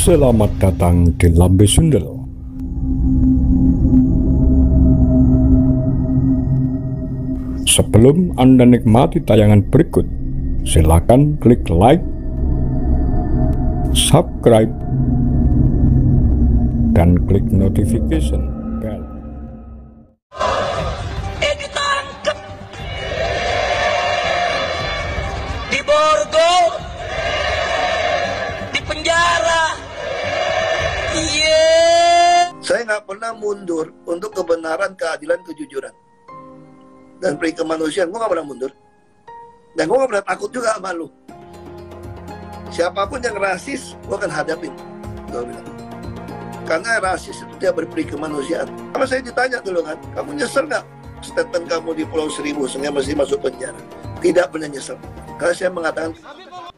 Selamat datang di Lambe Sundel. Sebelum Anda nikmati tayangan berikut, silakan klik like, subscribe, dan klik notification bell. Ditangkap di Borgo, di penjara. Saya nggak pernah mundur untuk kebenaran, keadilan, kejujuran, dan peri kemanusiaan. Gue nggak pernah mundur, dan gue nggak pernah takut juga sama lu. Siapapun yang rasis, gue akan hadapin. Gue bilang, karena rasis itu dia berperi kemanusiaan. Sama saya ditanya dulu kan, kamu nyesel nggak statement kamu di Pulau Seribu sehingga mesti masuk penjara? Tidak pernah nyesel. Karena saya mengatakan,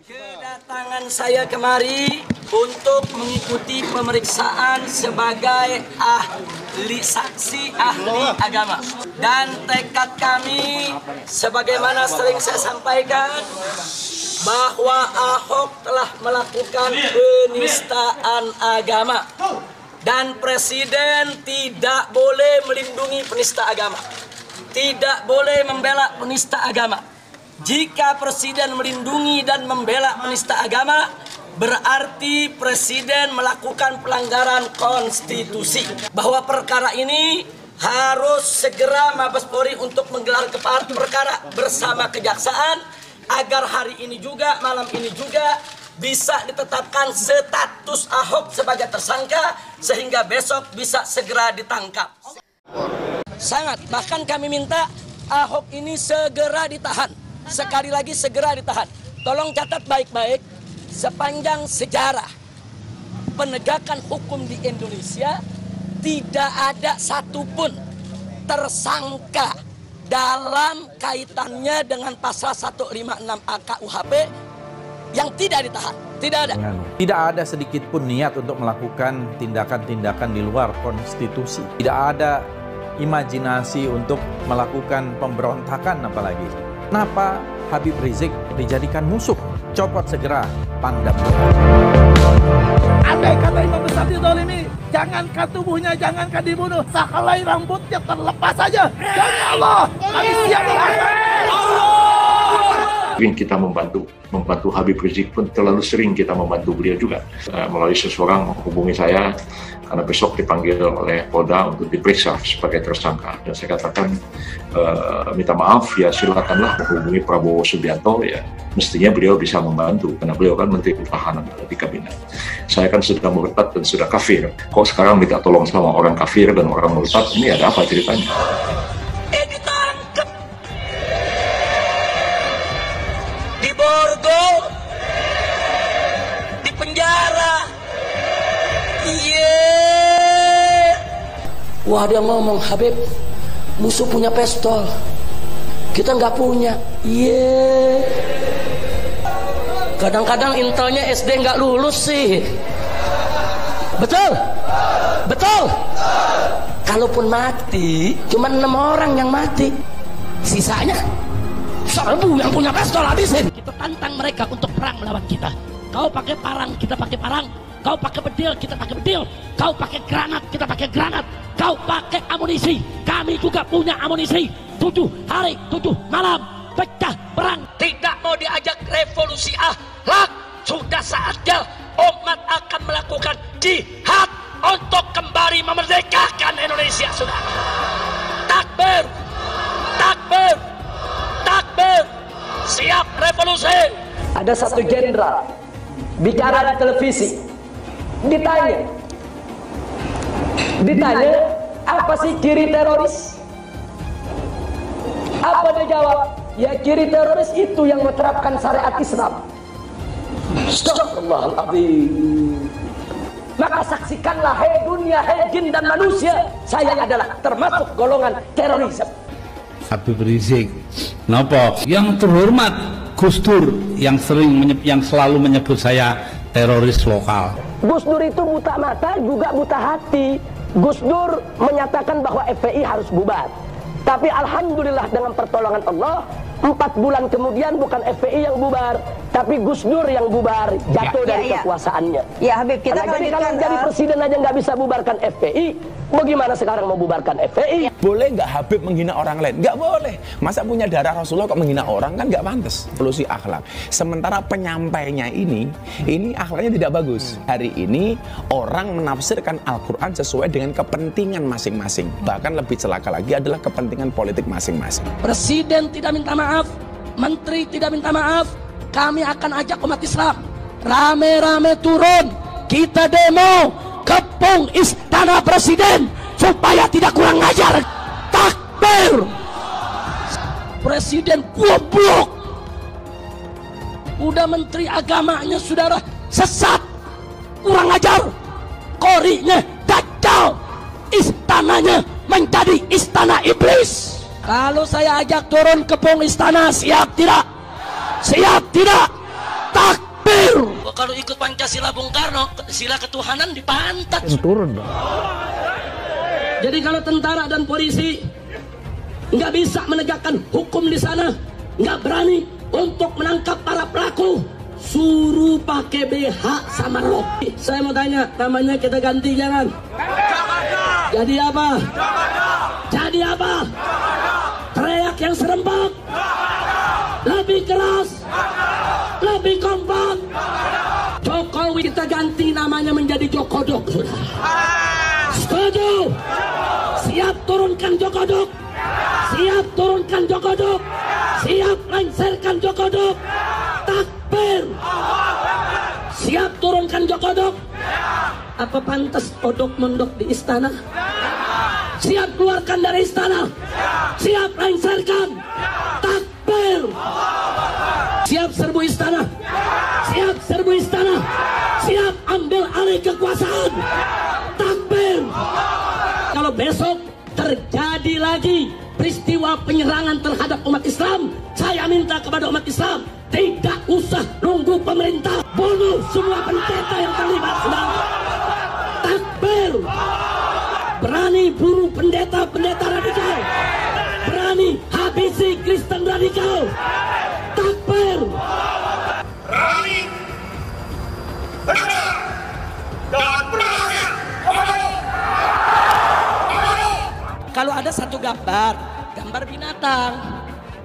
kedatangan saya kemari untuk mengikuti pemeriksaan sebagai ahli saksi ahli agama, dan tekad kami sebagaimana sering saya sampaikan bahwa Ahok telah melakukan penistaan agama, dan Presiden tidak boleh melindungi penista agama, tidak boleh membela penista agama. Jika Presiden melindungi dan membela penista agama, berarti Presiden melakukan pelanggaran konstitusi. Bahwa perkara ini harus segera Mabes Polri untuk menggelar perkara bersama kejaksaan, agar hari ini juga, malam ini juga bisa ditetapkan status Ahok sebagai tersangka, sehingga besok bisa segera ditangkap. Sangat, bahkan kami minta Ahok ini segera ditahan. Sekali lagi segera ditahan. Tolong catat baik-baik, sepanjang sejarah penegakan hukum di Indonesia tidak ada satupun tersangka dalam kaitannya dengan pasal 156A KUHP yang tidak ditahan. Tidak ada. Tidak ada sedikit pun niat untuk melakukan tindakan-tindakan di luar konstitusi. Tidak ada imajinasi untuk melakukan pemberontakan apalagi. Kenapa Habib Rizik dijadikan musuh? Copot segera Pangdam. Andai kata Imam Besar dizalimi, jangankan tubuhnya, jangankan dibunuh, sehelai rambutnya terlepas saja. Demi Allah, kami siap sering kita membantu Habib Rizik pun terlalu sering kita membantu beliau juga melalui seseorang menghubungi saya karena besok dipanggil oleh Polda untuk diperiksa sebagai tersangka, dan saya katakan minta maaf ya, silakanlah menghubungi Prabowo Subianto, ya mestinya beliau bisa membantu karena beliau kan Menteri Pertahanan di kabinet. Saya kan sudah murtad dan sudah kafir, kok sekarang minta tolong sama orang kafir dan orang murtad, ini ada apa ceritanya? Ditangkap di Borgo, di penjara. Wah, dia ngomong, Habib, musuh punya pistol, kita nggak punya. Kadang-kadang intelnya SD nggak lulus sih. Betul? Betul? Kalaupun mati, cuma 6 orang yang mati, sisanya 1000 yang punya pistol habisin. Kita tantang mereka untuk perang melawan kita. Kau pakai parang, kita pakai parang. Kau pakai bedil, kita pakai bedil. Kau pakai granat, kita pakai granat. Kau pakai amunisi, kami juga punya amunisi. 7 hari, 7 malam, pecah perang. Tidak mau diajak revolusi akhlak. Sudah saatnya umat akan melakukan jihad untuk kembali memerdekakan Indonesia. Sudah. Takbir, takbir, takbir. Siap revolusi. Ada satu jenderal bicara di televisi, ditanya apa sih ciri teroris? Apa dia jawab? Ya, ciri teroris itu yang menerapkan syariat Islam. Astagfirullahaladzim. Maka saksikanlah, hei dunia, hei jin dan manusia, saya adalah termasuk golongan teroris. Habib Rizik, kenapa? Yang terhormat Gus Dur yang selalu menyebut saya teroris lokal. Gus Dur itu buta mata juga buta hati. Gus Dur menyatakan bahwa FPI harus bubar. Tapi alhamdulillah dengan pertolongan Allah, 4 bulan kemudian bukan FPI yang bubar, tapi Gus Dur yang bubar, jatuh dari kekuasaannya. Ya Habib, kita jadi kalau jadi presiden aja nggak bisa bubarkan FPI, bagaimana sekarang mau bubarkan FPI? Boleh nggak Habib menghina orang lain? Nggak boleh. Masa punya darah Rasulullah kok menghina orang, kan nggak pantas. Solusi akhlak. Sementara penyampainya ini akhlaknya tidak bagus. Hari ini orang menafsirkan Al-Quran sesuai dengan kepentingan masing-masing. Bahkan lebih celaka lagi adalah kepentingan politik masing-masing. Presiden tidak minta maaf, menteri tidak minta maaf. Kami akan ajak umat Islam rame-rame turun, kita demo kepung istana presiden supaya tidak kurang ajar. Takbir! Presiden goblok, udah menteri agamanya saudara sesat, kurang ajar, korinya dajjal, istananya menjadi istana iblis. Kalau saya ajak turun kepung istana, siap tidak? Siap tidak? Takbir! Kalau ikut Pancasila Bung Karno, sila ketuhanan dipantat. Turun dong. Jadi kalau tentara dan polisi nggak bisa menegakkan hukum di sana, nggak berani untuk menangkap para pelaku, suruh pakai BH sama rok. Saya mau tanya, namanya kita ganti jangan? Jadi apa? Jadi apa? Teriak yang serempak, lebih keras, lebih kompak. Jokowi kita ganti namanya menjadi Jokodok. Setuju? Siap turunkan Jokodok. Siap turunkan Jokodok. Siap lengserkan Jokodok. Takbir. Siap turunkan Jokodok. Apa pantas odok mondok di istana? Siap keluarkan dari istana. Siap lengserkan. Takbir. Siap serbu istana. Siap serbu istana. Siap ambil alih kekuasaan. Takbir. Kalau besok terjadi lagi peristiwa penyerangan terhadap umat Islam, saya minta kepada umat Islam tidak usah nunggu pemerintah, bunuh semua pendeta yang terlibat. Takbir. Berani bunuh pendeta-pendeta radikal, berani habisi Kristen radikal. Takbir. Berani dan berani. Kalau ada satu gambar binatang,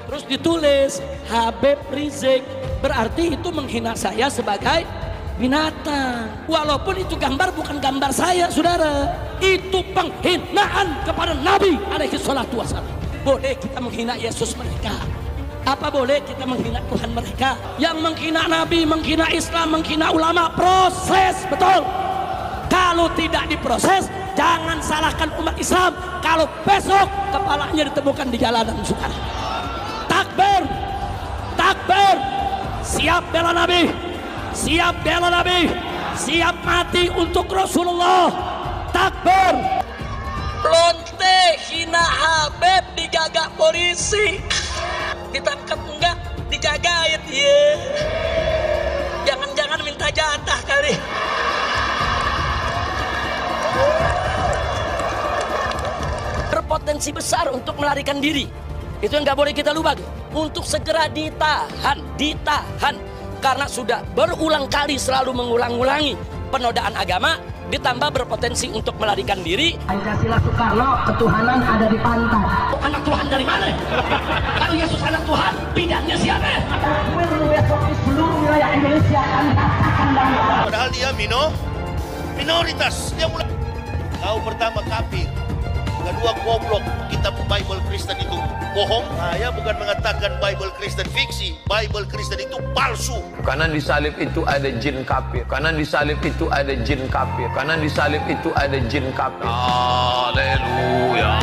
terus ditulis Habib Rizik, berarti itu menghina saya sebagai binatang. Walaupun itu gambar bukan gambar saya, saudara, itu penghinaan kepada Nabi alaihi salatu wassalam. Boleh kita menghina Yesus mereka, apa boleh kita menghina Tuhan mereka? Yang menghina Nabi, menghina Islam, menghina ulama, proses, betul. Kalau tidak diproses, jangan salahkan umat Islam kalau besok kepalanya ditemukan di jalanan saudara. Takbir. Takbir. Siap bela Nabi. Siap bela Nabi. Siap mati untuk Rasulullah. Takbir. Lonte hina Habib digagak polisi. Ditangkap enggak? Dijagain ya. Jangan-jangan minta jatah kali. Berpotensi besar untuk melarikan diri. Itu yang nggak boleh kita lupa tuh. Untuk segera ditahan. Karena sudah berulang kali selalu mengulang-ulangi penodaan agama, ditambah berpotensi untuk melarikan diri. Pancasila Soekarno, ketuhanan ada di pantai. Anak Tuhan dari mana? Kalau Yesus anak Tuhan, bidangnya siapa? Besok di seluruh wilayah Indonesia akan katakan dari. Padahal dia minoritas. Dia mulai. Kau pertama kafir, kedua goblok. Kitab Bible Kristen itu bohong. Saya bukan mengatakan Bible Kristen fiksi. Bible Kristen itu palsu. Kanan di salib itu ada jin kafir. Kanan di salib itu ada jin kafir. Kanan di salib itu ada jin kafir. Haleluya.